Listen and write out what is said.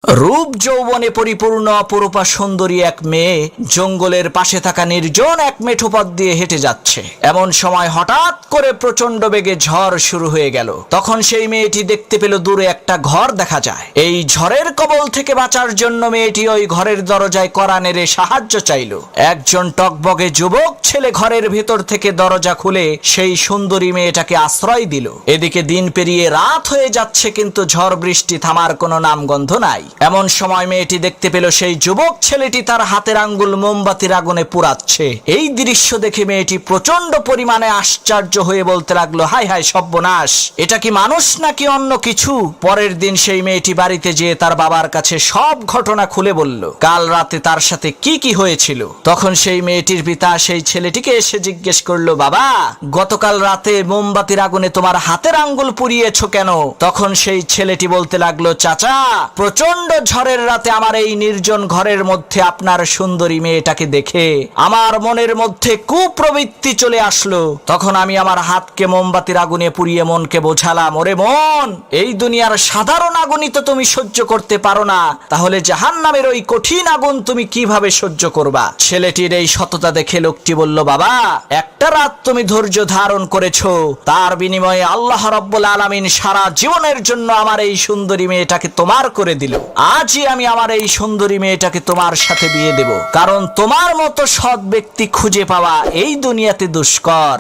রূপ যৌবনে পরিপূর্ণ অপরূপা সুন্দরী এক মেয়ে জঙ্গলের পাশে থাকা নির্জন এক মেঠো পথ দিয়ে হেঁটে যাচ্ছে। এমন সময় হঠাৎ করে প্রচন্ড বেগে ঝড় শুরু হয়ে গেল। তখন সেই মেয়েটি দেখতে পেল দূরে একটা ঘর দেখা যায়। এই ঝড়ের কবল থেকে বাঁচার জন্য মেয়েটি ওই ঘরের দরজায় কড়া নেড়ে সাহায্য চাইল। একজন টকবগে যুবক ছেলে ঘরের ভেতর থেকে দরজা খুলে সেই সুন্দরী মেয়েটাকে আশ্রয় দিল। এদিকে দিন পেরিয়ে রাত হয়ে যাচ্ছে, কিন্তু ঝড় বৃষ্টি থামার কোনো নামগন্ধ নাই। এমন সময় মেয়েটি দেখতে পেল সেই যুবক ছেলেটি তার হাতের আঙ্গুল মোমবাতির আগুনে পুড়াচ্ছে। এই দৃশ্য দেখে মেয়েটি প্রচন্ড পরিমাণে আশ্চর্য হয়ে বলতে লাগলো, হায় হায় সর্বনাশ, এটা কি মানুষ নাকি অন্য কিছু? পরের দিন সেই মেয়েটি বাড়িতে যেয়ে তার বাবার কাছে সব ঘটনা খুলে বলল, কাল রাতে তার সাথে কি কি হয়েছিল। তখন সেই মেয়েটির পিতা সেই ছেলেটিকে এসে জিজ্ঞেস করলো, বাবা, গতকাল রাতে মোমবাতির আগুনে তোমার হাতের আঙ্গুল পুড়িয়েছো কেন? তখন সেই ছেলেটি বলতে লাগলো, চাচা, প্রচন্ড ঝড়ের রাতে আমার এই নির্জন ঘরের মধ্যে আপনার সুন্দরী মেয়েটাকে দেখে আমার মনের মধ্যে কুপ্রবৃত্তি চলে আসলো। তখন আমি আমার হাতকে মোমবাতির আগুনে পুড়িয়ে মনকে বোঝালাম, ওরে মন, এই দুনিয়ার সাধারণ আগুনই তো তুমি সহ্য করতে পারো না, তাহলে জাহান্নামের ওই কঠিন আগুন তুমি কিভাবে সহ্য করবা? ছেলেটির এই সততা দেখে লোকটি বলল, বাবা, একটা রাত তুমি ধৈর্য ধারণ করেছো, তার বিনিময়ে আল্লাহ রাব্বুল আলামিন সারা জীবনের জন্য আমার এই সুন্দরী মেয়েটাকে তোমার করে দিল। আজই আমি আমার এই সুন্দরী মেয়েটাকে তোমার সাথে বিয়ে দেব, কারণ তোমার মতো সৎ ব্যক্তি খুঁজে পাওয়া এই দুনিয়াতে দুষ্কর।